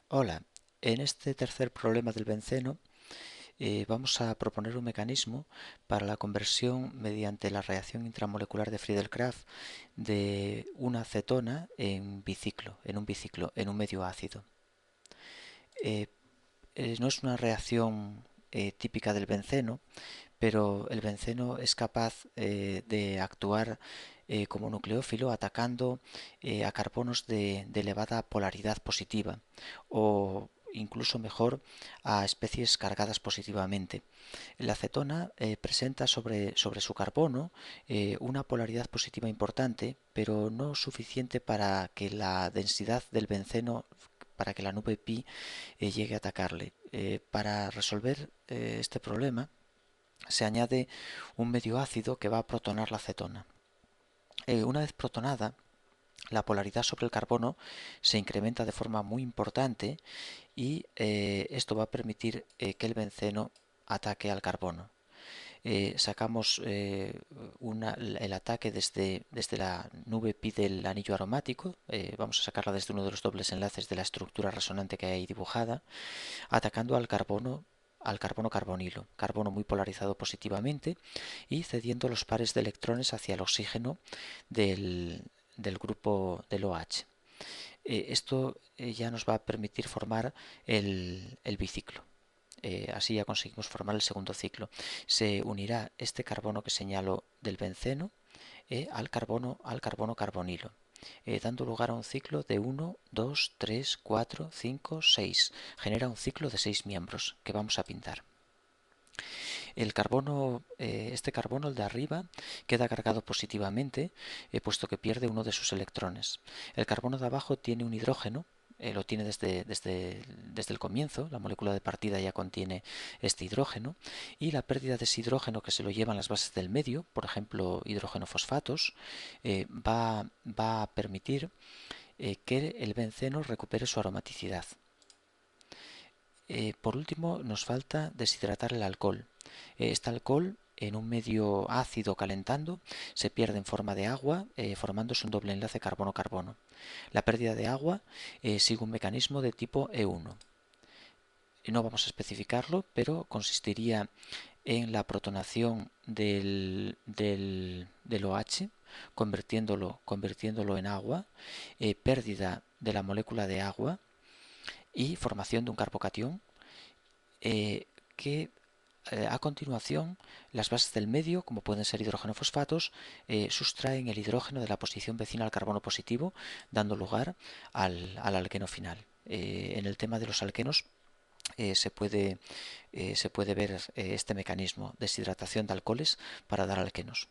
Hola, en este tercer problema del benceno vamos a proponer un mecanismo para la conversión mediante la reacción intramolecular de Friedel-Crafts de una acetona en un medio ácido. Eh, no es una reacción típica del benceno, pero el benceno es capaz de actuar como nucleófilo atacando a carbonos de elevada polaridad positiva o incluso mejor a especies cargadas positivamente. La acetona presenta sobre su carbono una polaridad positiva importante, pero no suficiente para que la densidad del benceno, para que la nube pi llegue a atacarle. Para resolver este problema, se añade un medio ácido que va a protonar la acetona. Una vez protonada, la polaridad sobre el carbono se incrementa de forma muy importante y esto va a permitir que el benceno ataque al carbono. Sacamos el ataque desde la nube pi del anillo aromático, vamos a sacarla desde uno de los dobles enlaces de la estructura resonante que hay ahí dibujada, atacando al carbono carbonilo, carbono muy polarizado positivamente y cediendo los pares de electrones hacia el oxígeno del grupo del OH. Esto ya nos va a permitir formar el biciclo. Así ya conseguimos formar el segundo ciclo. Se unirá este carbono que señalo del benceno al carbono carbonilo, dando lugar a un ciclo de 1, 2, 3, 4, 5, 6. Genera un ciclo de 6 miembros que vamos a pintar. Este carbono, el de arriba, queda cargado positivamente, puesto que pierde uno de sus electrones. El carbono de abajo tiene un hidrógeno, lo tiene desde el comienzo, la molécula de partida ya contiene este hidrógeno, y la pérdida de ese hidrógeno que se lo llevan las bases del medio, por ejemplo hidrógeno fosfatos, va a permitir que el benceno recupere su aromaticidad. Por último, nos falta deshidratar el alcohol. Este alcohol, en un medio ácido calentando, se pierde en forma de agua, formándose un doble enlace carbono-carbono. La pérdida de agua sigue un mecanismo de tipo E1. No vamos a especificarlo, pero consistiría en la protonación del OH, convirtiéndolo en agua, pérdida de la molécula de agua y formación de un carbocatión que a continuación las bases del medio, como pueden ser hidrógeno fosfatos, sustraen el hidrógeno de la posición vecina al carbono positivo, dando lugar al alqueno final. En el tema de los alquenos se puede ver este mecanismo, deshidratación de alcoholes para dar alquenos.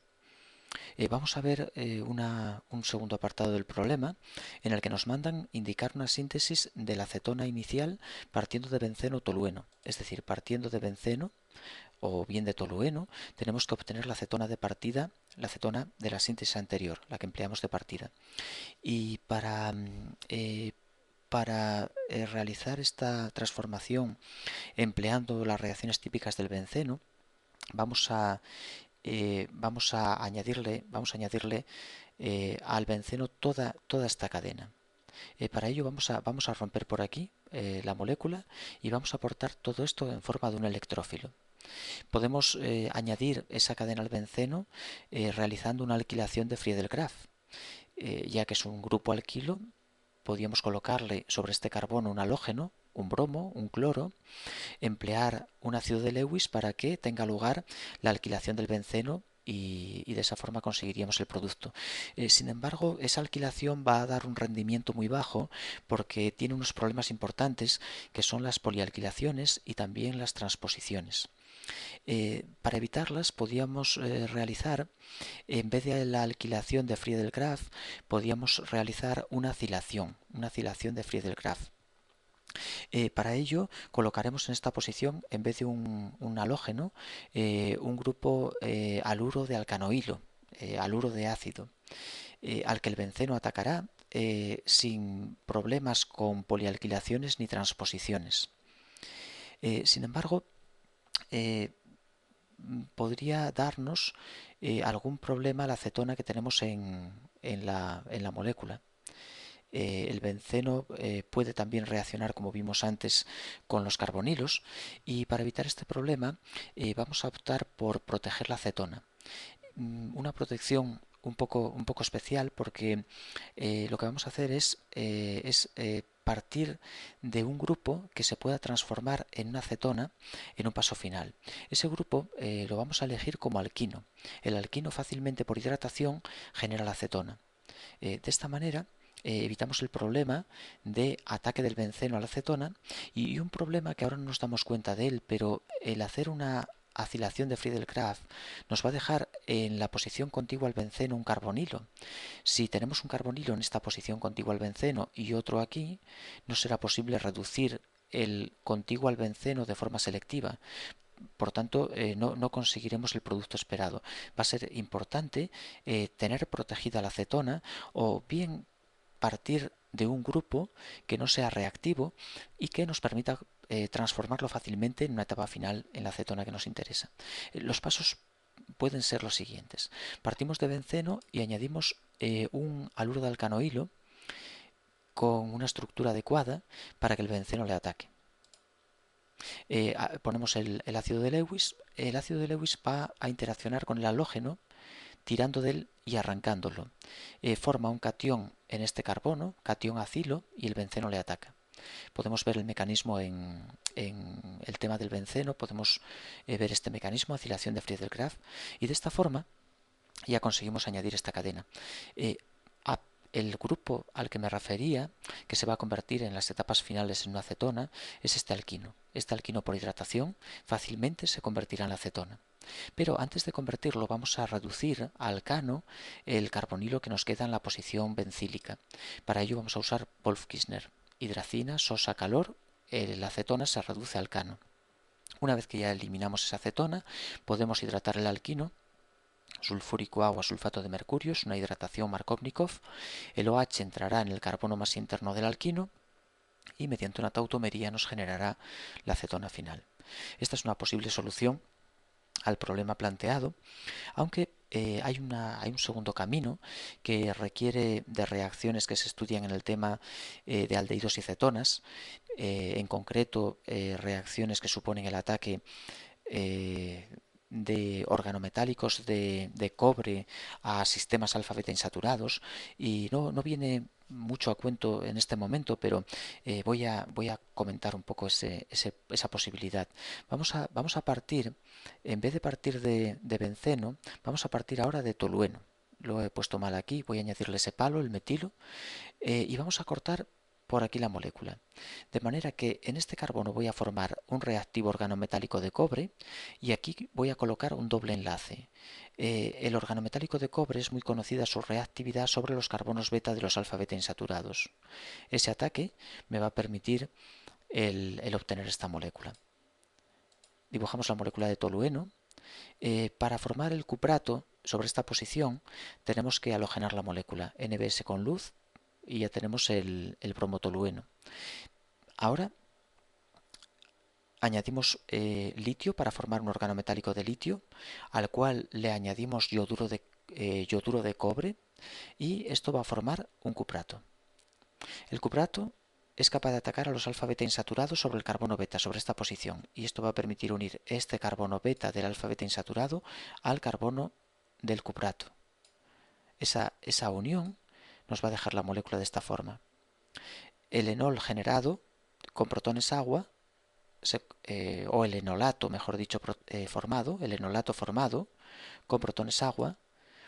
Vamos a ver un segundo apartado del problema en el que nos mandan indicar una síntesis de la acetona inicial partiendo de benceno o tolueno. Es decir, partiendo de benceno o bien de tolueno, tenemos que obtener la acetona de partida, la acetona de la síntesis anterior, la que empleamos de partida. Y para realizar esta transformación empleando las reacciones típicas del benceno, vamos a añadirle al benceno toda esta cadena. Para ello vamos a romper por aquí la molécula y vamos a aportar todo esto en forma de un electrófilo. Podemos añadir esa cadena al benceno realizando una alquilación de Friedel-Crafts. Ya que es un grupo alquilo, podríamos colocarle sobre este carbono un halógeno, un bromo, un cloro, emplear un ácido de Lewis para que tenga lugar la alquilación del benceno y de esa forma conseguiríamos el producto. Sin embargo, esa alquilación va a dar un rendimiento muy bajo porque tiene unos problemas importantes que son las polialquilaciones y también las transposiciones. Para evitarlas podíamos realizar, en vez de la alquilación de Friedel-Crafts, podíamos realizar una acilación de Friedel-Crafts. Para ello colocaremos en esta posición, en vez de un halógeno, un grupo haluro de alcanoilo, haluro de ácido, al que el benceno atacará sin problemas con polialquilaciones ni transposiciones. Sin embargo, podría darnos algún problema la acetona que tenemos en la molécula. El benceno puede también reaccionar, como vimos antes, con los carbonilos, y para evitar este problema vamos a optar por proteger la acetona. Una protección un poco especial, porque lo que vamos a hacer es partir de un grupo que se pueda transformar en una acetona en un paso final. Ese grupo lo vamos a elegir como alquino. El alquino fácilmente por hidratación genera la acetona. De esta manera evitamos el problema de ataque del benceno a la acetona, y un problema que ahora no nos damos cuenta de él, pero el hacer una acilación de Friedel-Crafts nos va a dejar en la posición contigua al benceno un carbonilo. Si tenemos un carbonilo en esta posición contigua al benceno y otro aquí, no será posible reducir el contiguo al benceno de forma selectiva. Por tanto, no conseguiremos el producto esperado. Va a ser importante tener protegida la acetona, o bien partir de un grupo que no sea reactivo y que nos permita transformarlo fácilmente en una etapa final en la acetona que nos interesa. Los pasos pueden ser los siguientes. Partimos de benceno y añadimos un haluro de alcanoilo con una estructura adecuada para que el benceno le ataque. Ponemos el ácido de Lewis. El ácido de Lewis va a interaccionar con el halógeno tirando de él y arrancándolo. Forma un catión en este carbono, catión acilo, y el benceno le ataca. Podemos ver el mecanismo en el tema del benceno, podemos ver este mecanismo, acilación de Friedel-Crafts, y de esta forma ya conseguimos añadir esta cadena. El grupo al que me refería, que se va a convertir en las etapas finales en una acetona, es este alquino. Este alquino por hidratación fácilmente se convertirá en la acetona. Pero antes de convertirlo vamos a reducir a alcano el carbonilo que nos queda en la posición bencílica. Para ello vamos a usar Wolff-Kishner. Hidracina, sosa, calor, la acetona se reduce a alcano. Una vez que ya eliminamos esa acetona, podemos hidratar el alquino. Sulfúrico, agua, sulfato de mercurio, es una hidratación Markovnikov. El OH entrará en el carbono más interno del alquino y mediante una tautomería nos generará la acetona final. Esta es una posible solución al problema planteado, aunque hay un segundo camino que requiere de reacciones que se estudian en el tema de aldehídos y cetonas, en concreto reacciones que suponen el ataque de organometálicos de cobre a sistemas alfa-beta insaturados, y no viene mucho a cuento en este momento, pero voy a comentar un poco esa posibilidad. Vamos a partir, en vez de partir de benceno, vamos a partir ahora de tolueno. Lo he puesto mal aquí, voy a añadirle ese palo, el metilo, y vamos a cortar por aquí la molécula. De manera que en este carbono voy a formar un reactivo organometálico de cobre, y aquí voy a colocar un doble enlace. El organometálico de cobre es muy conocida su reactividad sobre los carbonos beta de los alfa-beta insaturados. Ese ataque me va a permitir el obtener esta molécula. Dibujamos la molécula de tolueno. Para formar el cuprato sobre esta posición tenemos que halogenar la molécula NBS con luz, y ya tenemos el bromotolueno. Ahora añadimos litio para formar un organometálico de litio, al cual le añadimos yoduro de cobre, y esto va a formar un cuprato. El cuprato es capaz de atacar a los alfa-beta insaturados sobre el carbono beta, sobre esta posición, y esto va a permitir unir este carbono beta del alfa-beta insaturado al carbono del cuprato. Esa unión nos va a dejar la molécula de esta forma. El enol generado con protones agua, o el enolato, mejor dicho, formado, el enolato formado con protones agua,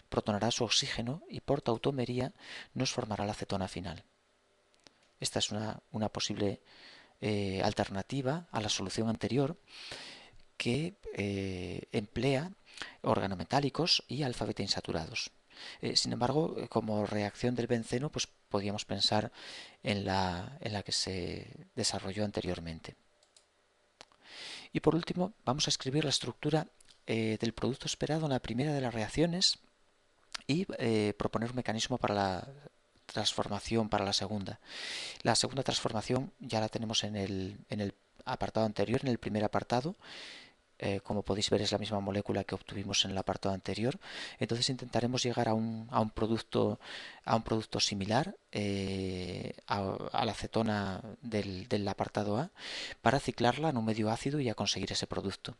protonará su oxígeno y por tautomería nos formará la acetona final. Esta es una posible alternativa a la solución anterior, que emplea organometálicos y alfa-beta insaturados. Sin embargo, como reacción del benceno, pues podríamos pensar en la que se desarrolló anteriormente. Y por último, vamos a escribir la estructura del producto esperado en la primera de las reacciones, y proponer un mecanismo para la transformación para la segunda. La segunda transformación ya la tenemos en el apartado anterior, en el primer apartado, como podéis ver es la misma molécula que obtuvimos en el apartado anterior. Entonces intentaremos llegar a un producto similar a la acetona del apartado A para ciclarla en un medio ácido y a conseguir ese producto.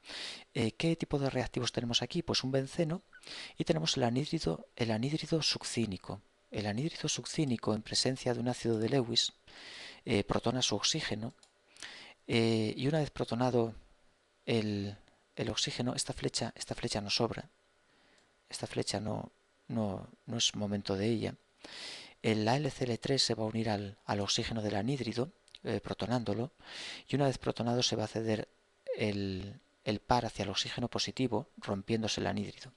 ¿Qué tipo de reactivos tenemos aquí? Pues un benceno y tenemos el anhídrido succínico. El anhídrido succínico, en presencia de un ácido de Lewis, protona su oxígeno y una vez protonado el oxígeno, esta flecha no sobra, esta flecha no es momento de ella. El AlCl3 se va a unir al oxígeno del anhídrido, protonándolo, y una vez protonado se va a ceder el par hacia el oxígeno positivo, rompiéndose el anhídrido.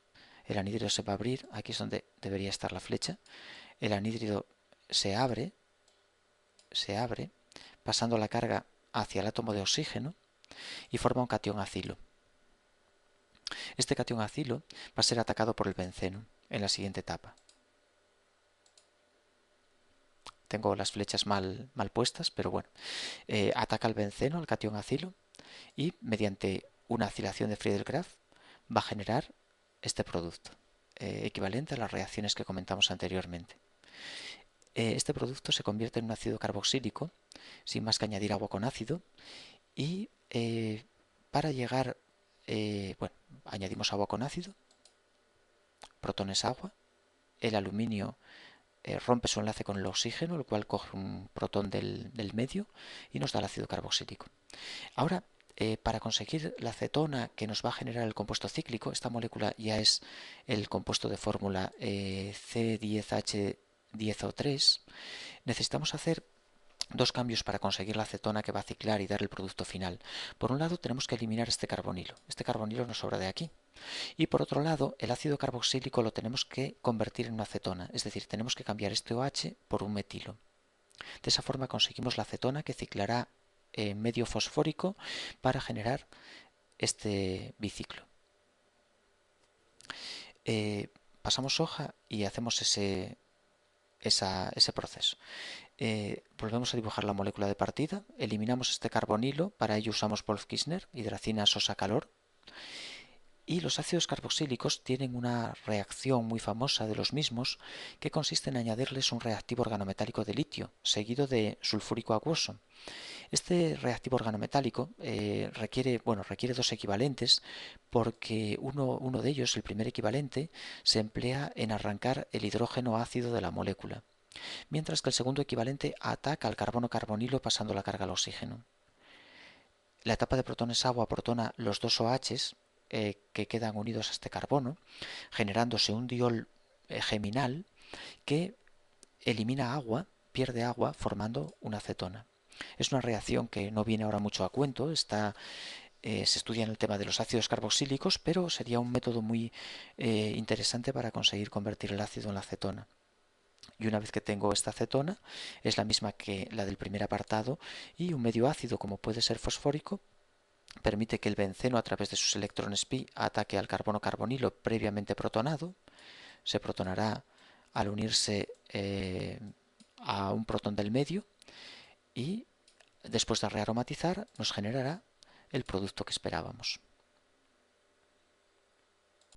El anhídrido se va a abrir, aquí es donde debería estar la flecha. El anhídrido se abre, pasando la carga hacia el átomo de oxígeno y forma un catión acilo. Este catión acilo va a ser atacado por el benceno en la siguiente etapa. Tengo las flechas mal puestas, pero bueno. Ataca el benceno, al catión acilo, y mediante una acilación de Friedel-Crafts va a generar este producto, equivalente a las reacciones que comentamos anteriormente. Este producto se convierte en un ácido carboxílico, sin más que añadir agua con ácido, y para llegar, bueno, añadimos agua con ácido, protones agua, el aluminio rompe su enlace con el oxígeno, el cual coge un protón del medio y nos da el ácido carboxílico. Ahora, para conseguir la acetona que nos va a generar el compuesto cíclico, esta molécula ya es el compuesto de fórmula C10H10O3, necesitamos hacer dos cambios para conseguir la acetona que va a ciclar y dar el producto final. Por un lado, tenemos que eliminar este carbonilo. Este carbonilo nos sobra de aquí. Y por otro lado, el ácido carboxílico lo tenemos que convertir en una acetona, es decir, tenemos que cambiar este OH por un metilo. De esa forma conseguimos la acetona que ciclará en medio fosfórico para generar este biciclo. Pasamos hoja y hacemos ese proceso. Volvemos a dibujar la molécula de partida, eliminamos este carbonilo, para ello usamos Wolff-Kishner, hidracina sosa calor. Y los ácidos carboxílicos tienen una reacción muy famosa de los mismos que consiste en añadirles un reactivo organometálico de litio, seguido de sulfúrico acuoso. Este reactivo organometálico requiere dos equivalentes porque uno de ellos, el primer equivalente, se emplea en arrancar el hidrógeno ácido de la molécula, mientras que el segundo equivalente ataca al carbono-carbonilo pasando la carga al oxígeno. La etapa de protones agua protona los dos OHs que quedan unidos a este carbono, generándose un diol geminal que elimina agua, pierde agua, formando una acetona. Es una reacción que no viene ahora mucho a cuento, se estudia en el tema de los ácidos carboxílicos, pero sería un método muy interesante para conseguir convertir el ácido en la acetona. Y una vez que tengo esta acetona, es la misma que la del primer apartado, y un medio ácido, como puede ser fosfórico, permite que el benceno a través de sus electrones pi ataque al carbono-carbonilo previamente protonado. Se protonará al unirse a un protón del medio y después de rearomatizar nos generará el producto que esperábamos.